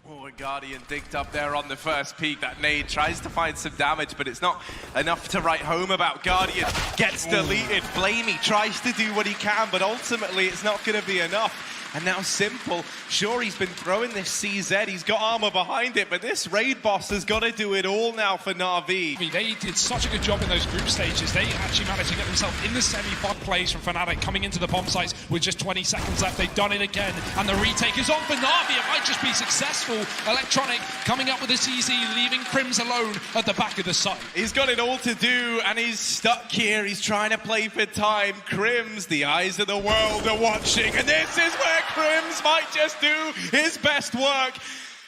Oh, Guardian digged up there on the first peak. That nade tries to find some damage, but it's not enough to write home about. Guardian gets deleted. Flamey tries to do what he can, but ultimately it's not going to be enough. And now Simple, sure, he's been throwing this CZ, he's got armor behind it, but this raid boss has got to do it all now for Navi. They did such a good job in those group stages. They actually managed to get themselves in the semi-final plays from Fnatic coming into the bomb sites with just 20 seconds left. They've done it again, and the retake is on for Navi. It might just be successful. Electronic coming up with this easy, leaving Crims alone at the back of the site. He's got it all to do, and he's stuck here. He's trying to play for time. Crims, the eyes of the world are watching, and this is where Crims might just do his best work.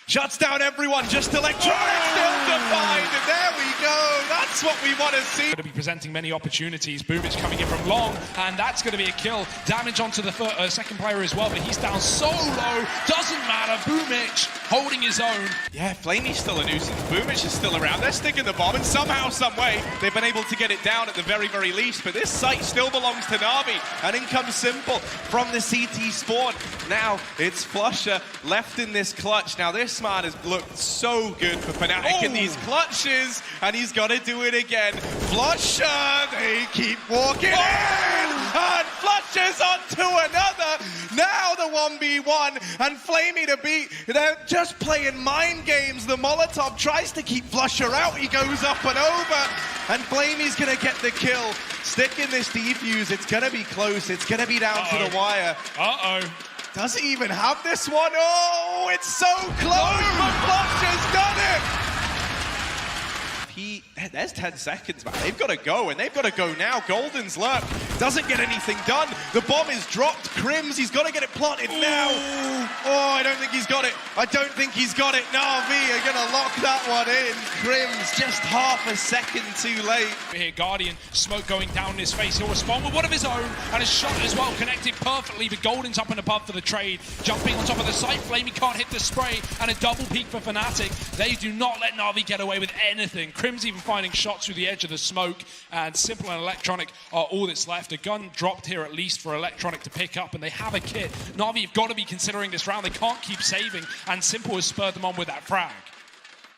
Shuts down everyone, just Electronic still defined, and there we go. That's what we want to see. Going to be presenting many opportunities. Boomich coming in from long, and that's going to be a kill. Damage onto the second player as well, but he's down so low. Doesn't matter. Boomich holding his own. Yeah, Flamey's still a nuisance. Boomich is still around. They're sticking the bomb, and somehow, some way, they've been able to get it down at the very, very least. But this site still belongs to Navi, and in comes Simple from the CT spawn. Now it's Flusher left in this clutch. Now this man has looked so good for Fnatic in these clutches, and he's got to do it again. Flusher, they keep walking in, and Flusher's onto another. Now the 1v1, and Flamey to beat. They're just playing mind games. The Molotov tries to keep Flusher out. He goes up and over, and Flamey's going to get the kill. Sticking this defuse, it's going to be close. It's going to be down to the wire. Does he even have this one? Oh, it's so close, but Flusher's done it! There's 10 seconds, man. They've got to go, and they've got to go now. Golden's lurk doesn't get anything done. The bomb is dropped. Crims, he's got to get it planted now. Oh, I don't think he's got it. I don't think he's got it. Navi are going to lock that one in. Crims just half a second too late. Here, Guardian, smoke going down in his face. He'll respond with one of his own, and a shot as well, connected perfectly. But Golden's up and above for the trade. Jumping on top of the site. Flamey can't hit the spray, and a double peek for Fnatic. They do not let Navi get away with anything. Crims even finding shots through the edge of the smoke, and Simple and Electronic are all that's left. A gun dropped here at least for Electronic to pick up, and they have a kit. Navi have got to be considering this round. They can't keep saving, and Simple has spurred them on with that frag.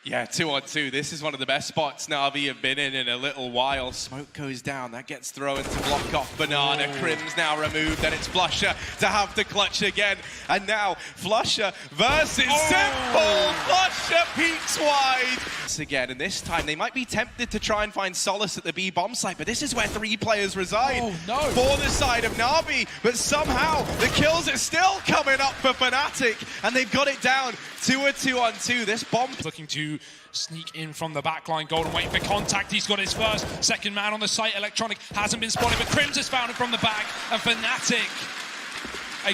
Yeah, 2-on-2. This is one of the best spots Navi have been in a little while. Smoke goes down. That gets thrown to block off Banana. Crims now removed, and it's Flusher to have to clutch again. And now Flusher versus Simple. Flusher peeks wide. Again, and this time they might be tempted to try and find solace at the B bomb site, but this is where 3 players reside for the side of Navi. But somehow the kills are still coming up for Fnatic, and they've got it down to a 2-on-2. This bomb looking to sneak in from the back line. Golden waiting for contact. He's got his first. Second man on the site. Electronic hasn't been spotted, but Crims has found him from the back, and Fnatic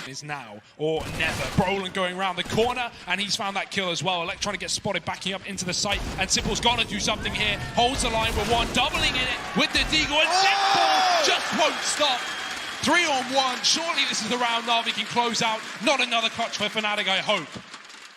is now or never. Brolin going around the corner, and he's found that kill as well. Electronic gets spotted backing up into the site, and Simple's got to do something here. Holds the line with one, doubling in it with the deagle, and Simple just won't stop. 3-on-1. Surely this is the round Navi can close out. Not another clutch for Fnatic, I hope.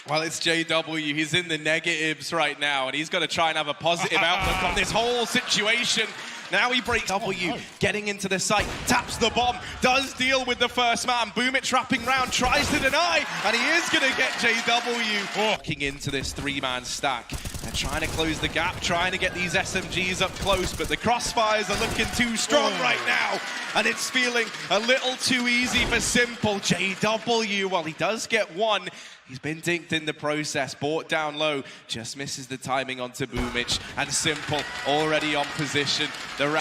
Well, it's JW. He's in the negatives right now, and he's got to try and have a positive outlook on this whole situation. Now he breaks W, getting into the site, taps the bomb, does deal with the first man. Boomich wrapping round, tries to deny, and he is going to get JW. Walking into this 3-man stack. They're trying to close the gap, trying to get these SMGs up close, but the crossfires are looking too strong right now, and it's feeling a little too easy for Simple. JW, well, he does get one. He's been dinked in the process, brought down low, just misses the timing onto Boomich, and Simple already on position.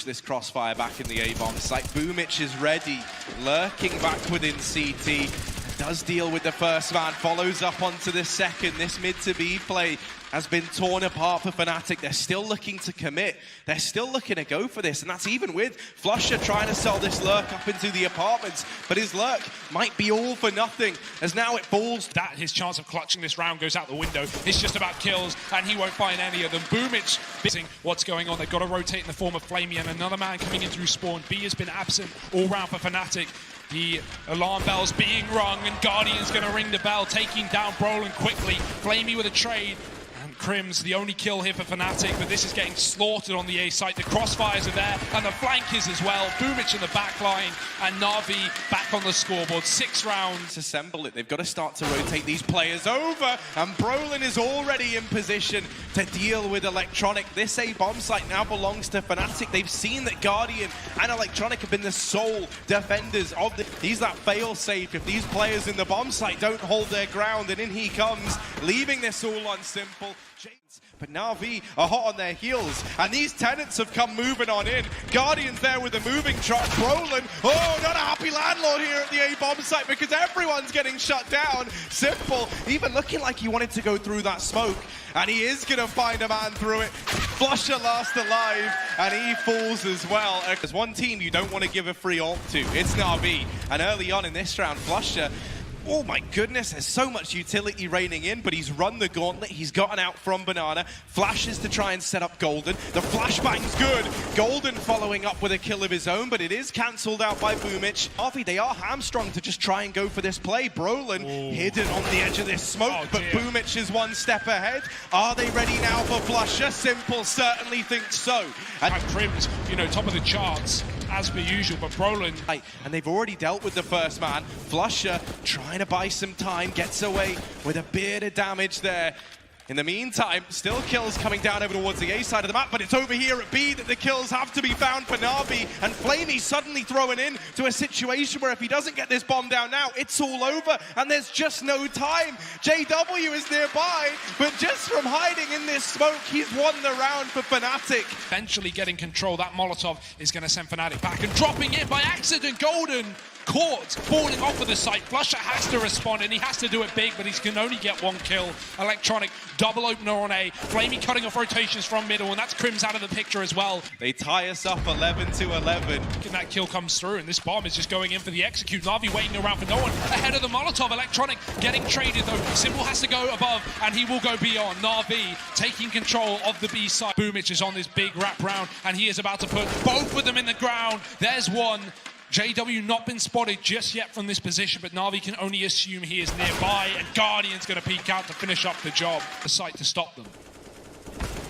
This crossfire back in the A-bomb site. Boomich is ready, lurking back within CT, does deal with the first man, follows up onto the second. This mid to B play has been torn apart for Fnatic. They're still looking to commit. They're still looking to go for this, and that's even with Flusher trying to sell this lurk up into the apartments, but his lurk might be all for nothing, as now it falls. That his chance of clutching this round goes out the window. It's just about kills, and he won't find any of them. Boomich missing what's going on. They've got to rotate in the form of Flamey, and another man coming in through spawn. B has been absent all round for Fnatic. The alarm bell's being rung, and Guardian's going to ring the bell, taking down Brolin quickly. Flamey with a trade. And Crims, the only kill here for Fnatic, but this is getting slaughtered on the A site. The crossfires are there, and the flank is as well. Boomich in the back line, and Navi back on the scoreboard. 6 rounds. Assemble it. They've got to start to rotate these players over, and Brolin is already in position to deal with Electronic. This A bomb site now belongs to Fnatic. They've seen that Guardian and Electronic have been the sole defenders of the... He's that fail-safe if these players in the bomb site don't hold their ground, and in he comes, leaving this all on simple. But Navi are hot on their heels, and these tenants have come moving on in. Guardian's there with a moving truck. Brolin, oh, not a happy landlord here at the A-bomb site because everyone's getting shut down. Simple, even looking like he wanted to go through that smoke, and he is going to find a man through it. Flusher last alive, and he falls as well. There's one team you don't want to give a free ult to. It's Navi, and early on in this round, Flusher, oh my goodness, there's so much utility raining in, but he's run the gauntlet. He's gotten out from Banana. Flashes to try and set up Golden. The flashbang's good. Golden following up with a kill of his own, but it is cancelled out by Boomich. Harvey, they are hamstrung to just try and go for this play. Brolin hidden on the edge of this smoke, but Boomich is one step ahead. Are they ready now for Flusher? Simple certainly thinks so. And Crims, you know, top of the charts, as per usual, but Brolin... And they've already dealt with the first man. Flusher trying to buy some time, gets away with a bit of damage there. In the meantime, still kills coming down over towards the A side of the map, but it's over here at B that the kills have to be found for Navi, and Flamey suddenly throwing in to a situation where if he doesn't get this bomb down now, it's all over, and there's just no time. JW is nearby, but just from hiding in this smoke, he's won the round for Fnatic. Eventually getting control, that Molotov is going to send Fnatic back, and dropping in by accident, Golden caught, falling off of the site. Flusher has to respond, and he has to do it big, but he can only get 1 kill. Electronic, double opener on A. Flamey cutting off rotations from middle, and that's Crims out of the picture as well. They tie us up 11-11. And that kill comes through, and this bomb is just going in for the execute. Navi waiting around for no one. Ahead of the Molotov, Electronic getting traded though. Simple has to go above, and he will go beyond. Navi taking control of the B side. Boomich is on this big wrap round, and he is about to put both of them in the ground. There's one. JW not been spotted just yet from this position, but Navi can only assume he is nearby, and Guardian's going to peek out to finish up the job. The site to stop them.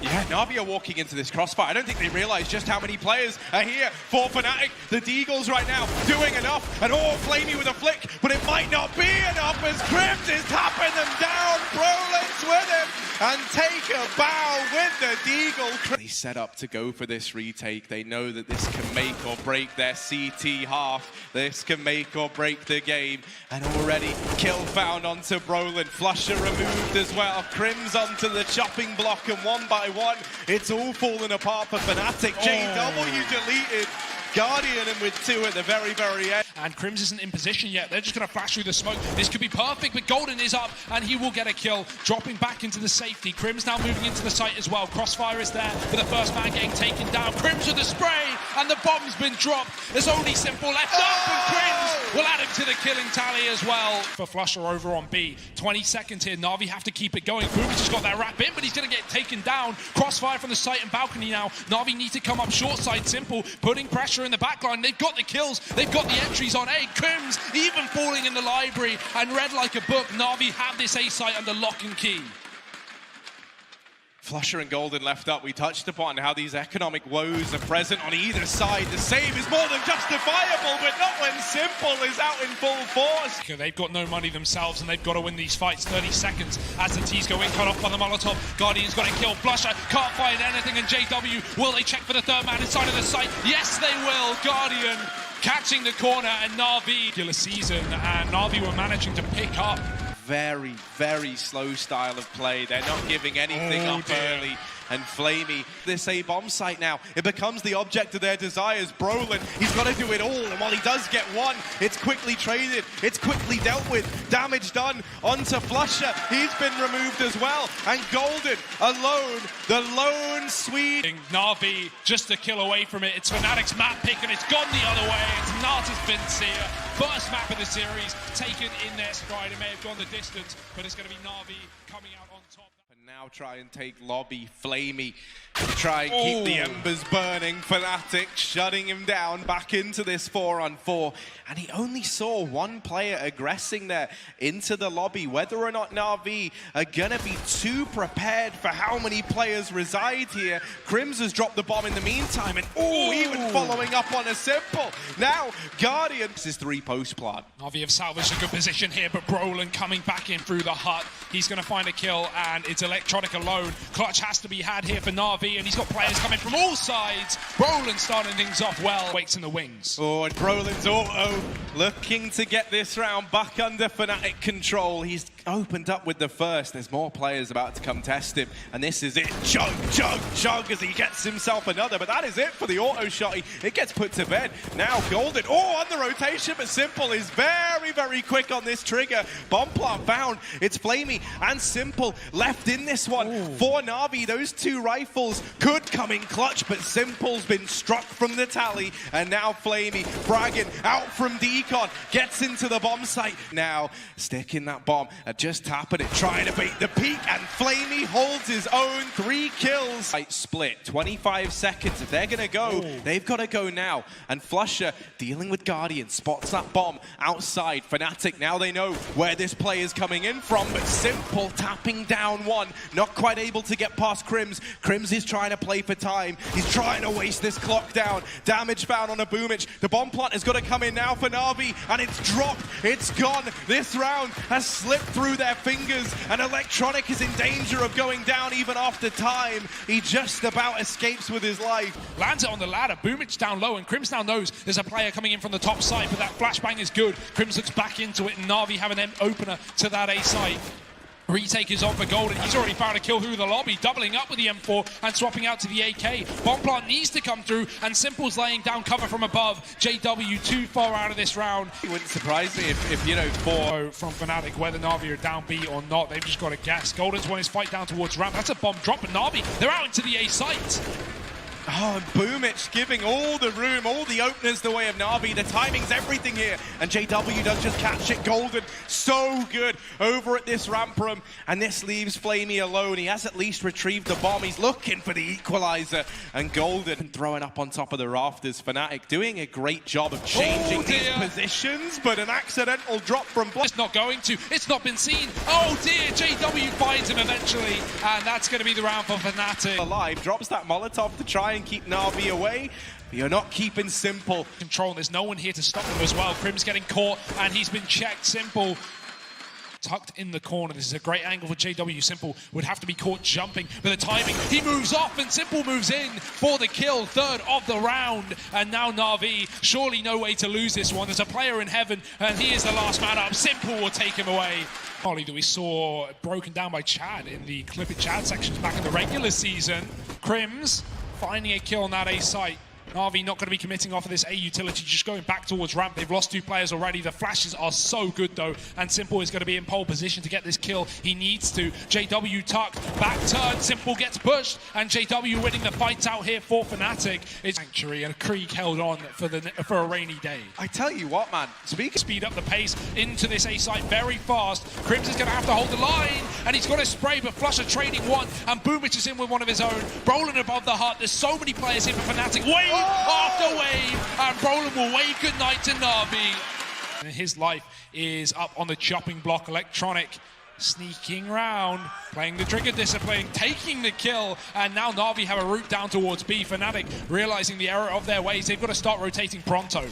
Yeah, Navi are walking into this crossfire. I don't think they realize just how many players are here for Fnatic. The Deagles right now doing enough, and Flamey with a flick, but it might not be enough as Crims is tapping them down. Brolin's with him, and take a bow with the Deagle. They set up to go for this retake. They know that this can make or break their CT half. This can make or break the game, and already kill found onto Brolin. Flusher removed as well. Crims onto the chopping block, and one by one, it's all falling apart for Fnatic. JW deleted. Guardian and with 2 at the very, very end. And Crims isn't in position yet. They're just going to flash through the smoke. This could be perfect, but Golden is up, and he will get a kill. Dropping back into the safety. Crims now moving into the site as well. Crossfire is there, but the first man getting taken down. Crims with the spray, and the bomb's been dropped. There's only Simple left up, and Crims will add him to the killing tally as well. For Flusher over on B. 20 seconds here. Navi have to keep it going. Boom's just got that wrap in, but he's going to get taken down. Crossfire from the site and balcony now. Navi need to come up short side. Simple putting pressure in the backline. They've got the kills. They've got the entries on A. Crims even falling in the library, and read like a book. Navi have this A site under lock and key. Flusher and Golden left up. We touched upon how these economic woes are present on either side. The save is more than justifiable, but not when Simple is out in full force. They've got no money themselves, and they've got to win these fights. 30 seconds as the T's go in, cut off by the Molotov. Guardian's got to kill. Flusher can't find anything, and JW, will they check for the third man inside of the site? Yes, they will. Guardian catching the corner, and Navi. Regular season, and Navi were managing to pick up. Very, very slow style of play. They're not giving anything up early. And Flamey, this A-bomb site now, it becomes the object of their desires. Brolin, he's got to do it all, and while he does get one, it's quickly traded, it's quickly dealt with. Damage done onto Flusher, he's been removed as well. And Golden, alone, the lone Swede. Navi just a kill away from it. It's Fnatic's map pick, and it's gone the other way. It's not as Vincia. first map of the series, taken in their stride. It may have gone the distance, but it's going to be Navi coming out on top. And now try and take lobby, Flamey, to try and keep the embers burning. Fnatic shutting him down back into this 4-on-4. And he only saw one player aggressing there into the lobby. Whether or not Navi are going to be too prepared for how many players reside here. Crims has dropped the bomb in the meantime. And even following up on a simple. Now, Guardian. This is 3 post-plant. Navi have salvaged a good position here, but Brolin coming back in through the hut. He's going to find a kill, and it's Electronic alone. Clutch has to be had here for Navi, and he's got players coming from all sides. Brolin starting things off well. Waits in the wings. Oh, and Brolin's auto looking to get this round back under Fnatic control. He's opened up with the first. There's more players about to come test him, and this is it. Chug, chug, chug as he gets himself another, but that is it for the auto shot. It gets put to bed. Now Golden, on the rotation, but Simple is very, very quick on this trigger. Bomb plant found. It's Flamey and Simple left in this one. For Navi, those 2 rifles could come in clutch, but Simple's been struck from the tally, and now Flamey bragging out from Decon, gets into the bomb site. Now sticking that bomb, just tapping it, trying to bait the peak, and Flamey holds his own. 3 kills. Right, split, 25 seconds. If they're gonna go, they've got to go now. And Flusher dealing with Guardian, spots that bomb outside. Fnatic, now they know where this play is coming in from, but Simple tapping down one, not quite able to get past Crims. Crims is trying to play for time. He's trying to waste this clock down. Damage found on a Boomich. The bomb plant has got to come in now for Navi, and it's dropped. It's gone. This round has slipped through their fingers, and Electronic is in danger of going down even after time. He just about escapes with his life. Lands it on the ladder. Boomich down low, and Crims now knows there's a player coming in from the top side, but that flashbang is good. Crims looks back into it, and Navi have an opener to that A site. Retake is on for Golden. He's already found a kill through the lobby, doubling up with the M4 and swapping out to the AK. Bomb plant needs to come through, and Simple's laying down cover from above. JW too far out of this round. It wouldn't surprise me if you know, 4 from Fnatic, whether Navi are down B or not, they've just got to guess. Golden's won his fight down towards ramp. That's a bomb drop, but Navi, they're out into the A site. Oh, and Boomich giving all the room, all the openers the way of Navi. The timing's everything here. And JW does just catch it. Golden, so good over at this ramp room. And this leaves Flamey alone. He has at least retrieved the bomb. He's looking for the equalizer. And Golden throwing up on top of the rafters. Fnatic doing a great job of changing these positions. But an accidental drop from Block. It's not going to. It's not been seen. Oh dear, JW finds him eventually. And that's going to be the round for Fnatic. Alive, drops that Molotov to try and keep Navi away. But you're not keeping Simple. Control, there's no one here to stop him as well. Crims getting caught, and he's been checked. Simple tucked in the corner. This is a great angle for JW. Simple would have to be caught jumping, but the timing, he moves off, and Simple moves in for the kill. 3rd of the round, and now Navi, surely no way to lose this one. There's a player in heaven, and he is the last man up. Simple will take him away. Ollie that we saw broken down by Chad in the Clip It Chad sections back in the regular season. Crims finding a kill on that A site. Navi not going to be committing off of this A utility, just going back towards ramp. They've lost 2 players already. The flashes are so good though, and Simple is going to be in pole position to get this kill. He needs to. JW tucked, back turn, Simple gets pushed, and JW winning the fight out here for Fnatic. It's Sanctuary, and Krieg held on for a rainy day. I tell you what, man. Speed up the pace into this A site very fast. Crims is going to have to hold the line, and he's got a spray, but Flusher trading one, and Boomich is in with one of his own. Brolin above the hut. There's so many players here for Fnatic. Wave after wave, and Brolin will wave goodnight to Navi. And his life is up on the chopping block. Electronic sneaking round, playing the trigger discipline, taking the kill, and now Navi have a route down towards B. Fnatic realizing the error of their ways. They've got to start rotating pronto.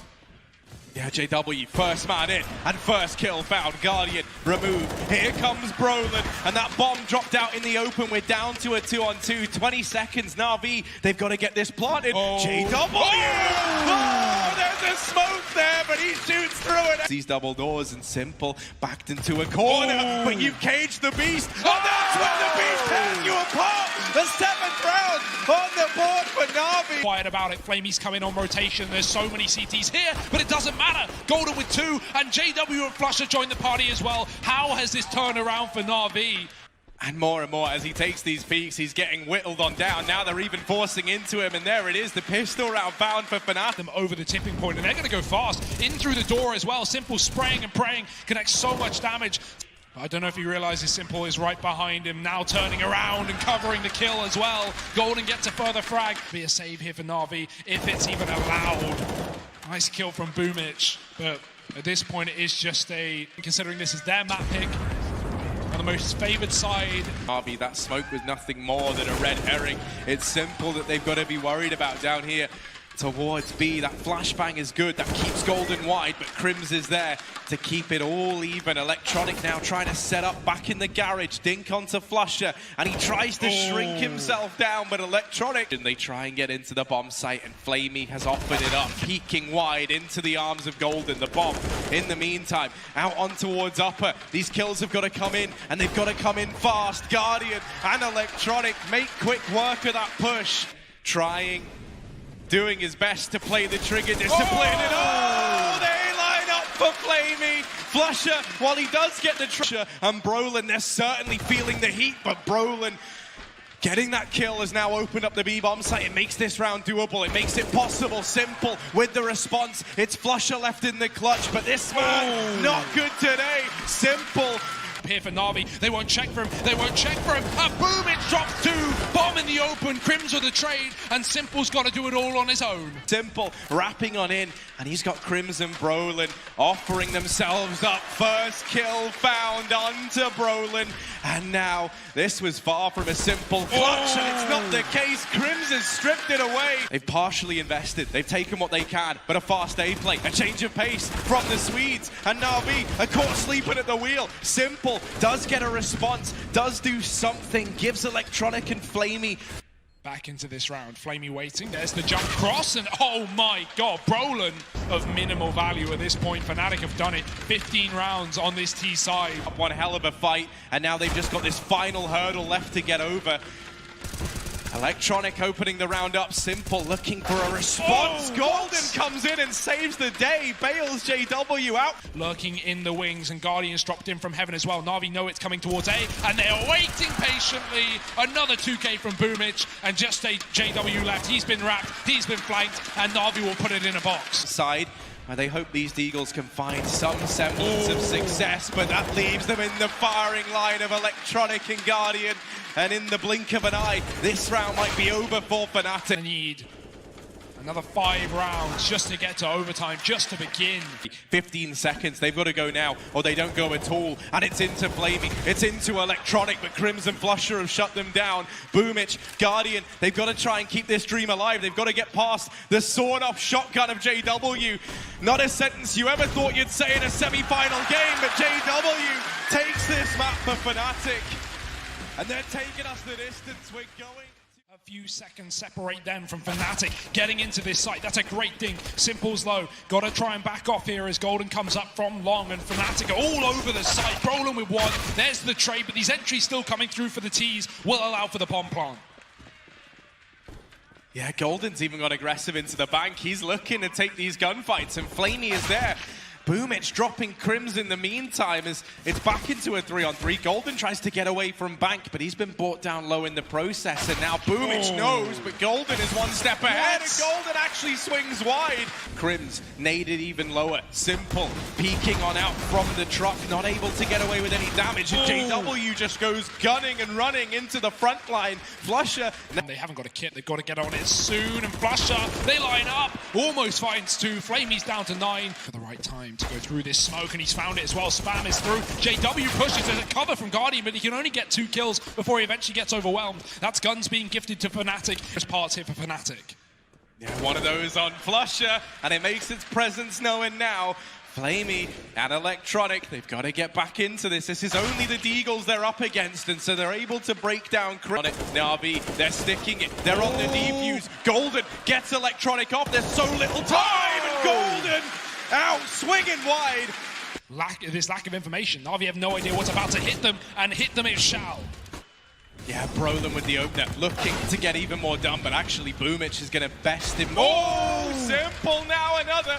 Yeah, JW, first man in, and first kill found. Guardian removed. Here comes Brolin, and that bomb dropped out in the open. We're down to a 2-on-2. 20 seconds. Navi, they've got to get this planted. JW! Oh, there's a smoke there, but he shoots through it. These double doors, and Simple backed into a corner, but you caged the beast. Oh, that's when the beast tears you apart. The 7th round on the board for Navi. Quiet about it. Flamey's coming on rotation. There's so many CTs here, but it doesn't matter. Golden with 2, and JW and Flusher join the party as well. How has this turned around for Navi? And more as he takes these peaks, he's getting whittled on down. Now they're even forcing into him, and there it is, the pistol round found for Fnatic. Them over the tipping point, and they're going to go fast in through the door as well. Simple spraying and praying connects so much damage. I don't know if he realizes Simple is right behind him, now turning around and covering the kill as well. Golden gets a further frag. Be a save here for Navi, if it's even allowed. Nice kill from Boomich, but at this point it is just considering this is their map pick, on the most favored side. Navi, that smoke was nothing more than a red herring. It's Simple that they've got to be worried about down here towards B. That flashbang is good, that keeps Golden wide, but Crims is there to keep it all even. Electronic now trying to set up back in the garage, dink onto Flusher, and he tries to shrink himself down, but Electronic, and they try and get into the bomb site, and Flamey has offered it up, peeking wide into the arms of Golden. The bomb, in the meantime, out on towards upper. These kills have got to come in, and they've got to come in fast. Guardian and Electronic make quick work of that push, doing his best to play the trigger discipline, and they line up for Flamey. Flusher, while he does get the trigger, and Brolin, they're certainly feeling the heat, but Brolin getting that kill has now opened up the B-bomb site. It makes this round doable, it makes it possible. Simple with the response. It's Flusher left in the clutch, but this man, not good today. Simple here for Navi, they won't check for him, and boom, it drops two, bomb in the open, Crims with the trade, and Simple's got to do it all on his own. Simple wrapping on in, and he's got Crims and Brolin offering themselves up. First kill found onto Brolin, and now this was far from a simple clutch, and it's not the case. Crims has stripped it away. They've partially invested, they've taken what they can, but a fast A play, a change of pace from the Swedes, and Navi are caught sleeping at the wheel. Simple does get a response, does do something, gives Electronic and Flamey back into this round. Flamey waiting, there's the jump cross, and oh my god, Brolin of minimal value at this point. Fnatic have done it, 15 rounds on this T side. One hell of a fight, and now they've just got this final hurdle left to get over. Electronic opening the round up, Simple looking for a response. Golden comes in and saves the day, bails JW out. Lurking in the wings, and Guardian's dropped in from heaven as well. Navi know it's coming towards A, and they're waiting patiently. Another 2K from Boomich, and just a JW left. He's been wrapped, he's been flanked, and Navi will put it in a box. Side, where they hope these Deagles can find some semblance of success, but that leaves them in the firing line of Electronic and Guardian. And in the blink of an eye, this round might be over for Fnatic. They need another 5 rounds just to get to overtime, just to begin. 15 seconds, they've got to go now, or they don't go at all. And it's into Flamey, it's into Electronic, but Crimson Flusher have shut them down. Boomich, Guardian, they've got to try and keep this dream alive. They've got to get past the sawed-off shotgun of JW. Not a sentence you ever thought you'd say in a semi-final game, but JW takes this map for Fnatic. And they're taking us the distance. We're going. A few seconds separate them from Fnatic getting into this site. That's a great dink. Simple's low. Got to try and back off here as Golden comes up from long, and Fnatic are all over the site. Brolin with one. There's the trade, but these entries still coming through for the T's will allow for the bomb plant. Yeah, Golden's even got aggressive into the bank. He's looking to take these gunfights, and Flamey is there. Boomich dropping Crims in the meantime as it's back into a 3-on-3. Golden tries to get away from Bank, but he's been brought down low in the process, and now Boomich knows, but Golden is one step ahead, and Golden actually swings wide. Crims naded even lower. Simple peeking on out from the truck, not able to get away with any damage, and JW just goes gunning and running into the front line. Flusher. They haven't got a kit, they've got to get on it soon, and Flusher, they line up, almost finds 2. Flamey's down to 9 for the right time to go through this smoke, and he's found it as well. Spam is through. JW pushes. There's a cover from Guardian, but he can only get 2 kills before he eventually gets overwhelmed. That's guns being gifted to Fnatic. There's parts here for Fnatic. Yeah, one of those on Flusher, and it makes its presence known now. Flamey and Electronic, they've got to get back into this. This is only the Deagles they're up against, and so they're able to break down Navi. They're sticking it. They're on the defuse. Golden gets Electronic off. There's so little time, and Golden out, swinging wide. This lack of information. Navi have no idea what's about to hit them, and hit them it shall. Yeah, Brolin with the opener, looking to get even more done, but actually Boomich is going to best him. Simple now another.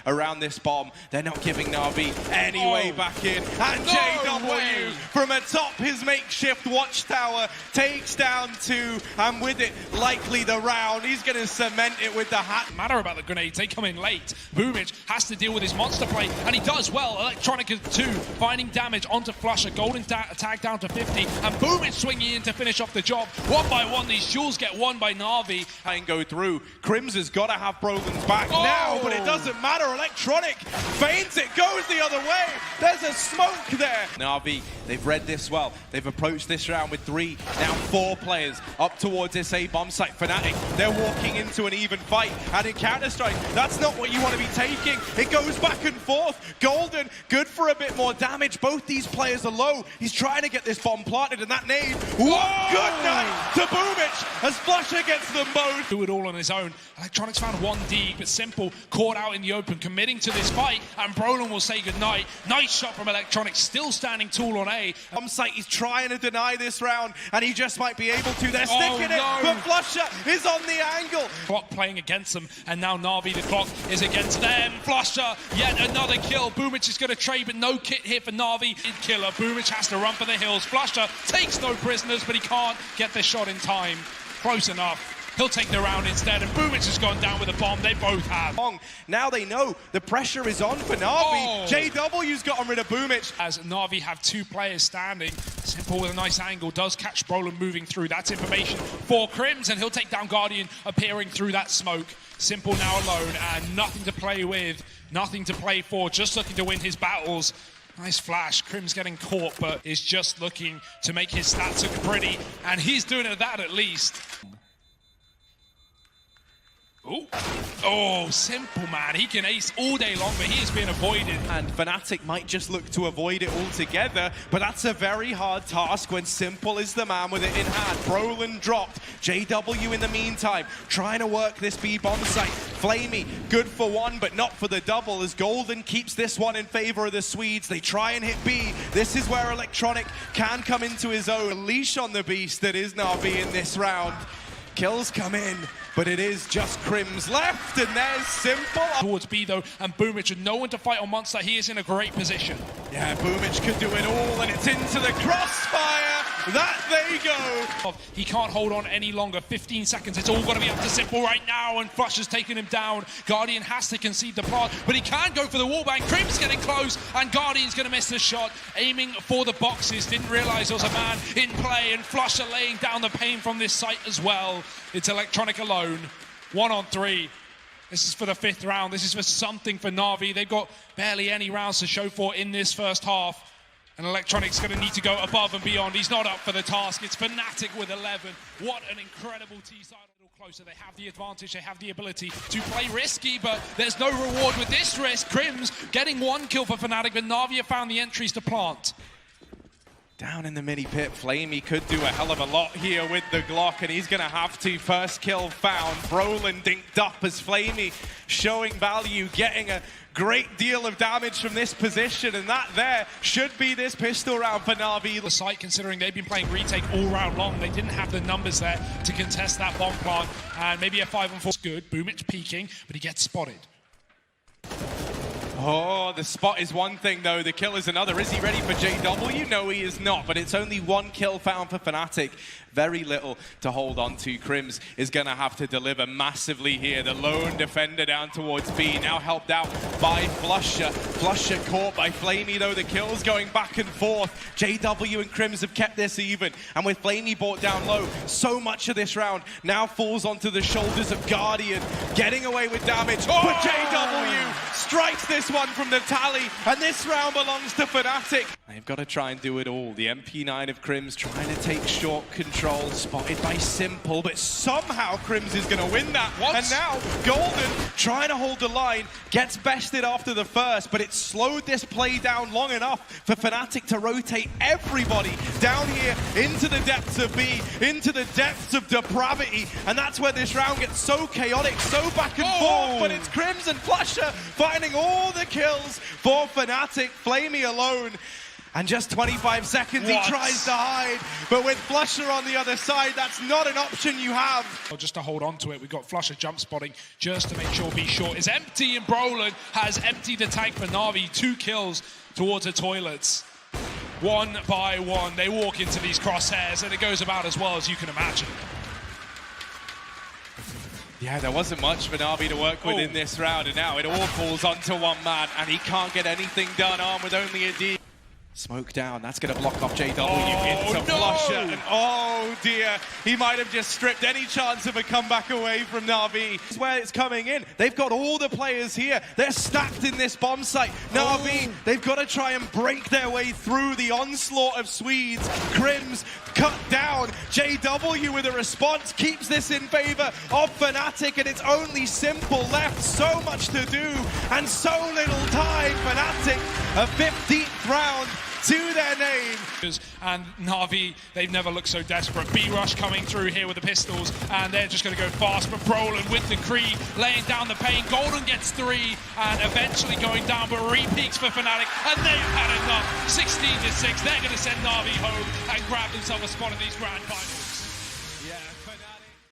Around this bomb, they're not giving Navi any way back in. And JW from atop his makeshift watchtower takes down 2, and with it, likely the round. He's going to cement it with the hat. Matter about the grenades, they come in late. Boomich has to deal with his monster play, and he does well. Electronica 2 finding damage onto Flusher. Golden tag down to 50, and Boomich swinging in to finish off the job. One by one, these duels get won by Navi. And go through. Crims has got to have Brogan's back now, but it doesn't matter. Electronic feigns it, goes the other way. There's a smoke there. Navi, they've read this well. They've approached this round with 3, now 4 players up towards this A bomb site. Fnatic, they're walking into an even fight. And in Counter-Strike, that's not what you want to be taking. It goes back and forth. Golden, good for a bit more damage. Both these players are low. He's trying to get this bomb planted, and that nade. What good night to Boomich as Flusher gets them both. Do it all on his own. Electronics found 1D, but Simple caught out in the open, committing to this fight, and Brolin will say goodnight. Nice shot from Electronics, still standing tall on A. Site, he's trying to deny this round, and he just might be able to. They're sticking it, but Flusher is on the angle. Clock playing against them, and now Navi, the clock is against them. Flusher, yet another kill. Boomich is going to trade, but no kit here for Navi. Killer, Boomich has to run for the hills. Flusher takes no prisoners, but he can't get the shot in time. Close enough. He'll take the round instead, and Boomich has gone down with a bomb. They both have. Now they know the pressure is on for Navi. JW's gotten rid of Boomich. As Navi have 2 players standing, Simple with a nice angle does catch Brolin moving through. That's information for Crims, and he'll take down Guardian appearing through that smoke. Simple now alone, and nothing to play with, nothing to play for, just looking to win his battles. Nice flash. Crims getting caught, but is just looking to make his stats look pretty, and he's doing that at least. Oh, Simple, man. He can ace all day long, but he is being avoided. And Fnatic might just look to avoid it altogether, but that's a very hard task when Simple is the man with it in hand. Brolin dropped. JW in the meantime, trying to work this B bomb site. Flamey, good for 1, but not for the double, as Golden keeps this one in favor of the Swedes. They try and hit B. This is where Electronic can come into his own. Leash on the beast that is Navi in this round. Kills come in, but it is just Crims left, and there's Simple. Towards B though, and Boomich, and no one to fight on Monster. He is in a great position. Yeah, Boomich could do it all, and it's into the crossfire. That they go. He can't hold on any longer. 15 seconds. It's all going to be up to Simple right now, and Flush has taken him down. Guardian has to concede the plant, but he can go for the wallbang. Crims getting close, and Guardian's going to miss the shot. Aiming for the boxes. Didn't realize there was a man in play, and Flusher laying down the pain from this site as well. It's Electronic alone. 1 on 3. This is for the 5th round. This is for something for Navi. They've got barely any rounds to show for in this first half. And Electronic's going to need to go above and beyond. He's not up for the task. It's Fnatic with 11. What an incredible T-side. A little closer. They have the advantage. They have the ability to play risky, but there's no reward with this risk. Crims getting 1 kill for Fnatic, but Navi have found the entries to plant. Down in the mini pit, Flamey could do a hell of a lot here with the Glock, and he's going to have to. First kill found. Brolin dinked up as Flamey showing value, getting a great deal of damage from this position, and that there should be this pistol round for Navi. The site, considering they've been playing retake all round long, they didn't have the numbers there to contest that bomb plant, and maybe a 5-on-4 is good. Boomich peeking, but he gets spotted. Oh, the spot is one thing, though. The kill is another. Is he ready for JW? No, he is not, but it's only 1 kill found for Fnatic. Very little to hold on to. Crims is going to have to deliver massively here. The lone defender down towards B, now helped out by Flusher. Flusher caught by Flamey, though. The kills going back and forth. JW and Crims have kept this even, and with Flamey brought down low, so much of this round now falls onto the shoulders of Guardian, getting away with damage. But JW strikes this one from the tally, and this round belongs to Fnatic. They've got to try and do it all. The MP9 of Crims trying to take short control, spotted by Simple, but somehow Crims is going to win that. What? And now Golden trying to hold the line, gets bested after the first, but it slowed this play down long enough for Fnatic to rotate everybody down here into the depths of B, into the depths of depravity, and that's where this round gets so chaotic, so back and forth, but it's Crims and Flusher finding all the kills for Fnatic. Flamey alone. And just 25 seconds, he tries to hide. But with Flusher on the other side, that's not an option you have. Just to hold on to it, we've got Flusher jump spotting just to make sure B short is empty, and Brolin has emptied the tank for Navi. 2 kills towards the toilets. One by one, they walk into these crosshairs, and it goes about as well as you can imagine. Yeah, there wasn't much for Navi to work with in this round, and now it all falls onto one man, and he can't get anything done, armed with only a D. Smoke down, that's going to block off JW into Flusher, and oh dear, he might have just stripped any chance of a comeback away from Navi. This is where it's coming in. They've got all the players here. They're stacked in this bomb site. Navi, they've got to try and break their way through the onslaught of Swedes. Crims cut down. JW with a response keeps this in favor of Fnatic, and it's only simple left. So much to do and so little time. Fnatic, a 15th round to their name. And Navi, they've never looked so desperate. B-Rush coming through here with the pistols, and they're just going to go fast. But Brolin with the Cree, laying down the pain. Golden gets 3, and eventually going down, but re-peaks for Fnatic, and they've had enough. 16-6, they're going to send Navi home and grab themselves a spot in these grand finals.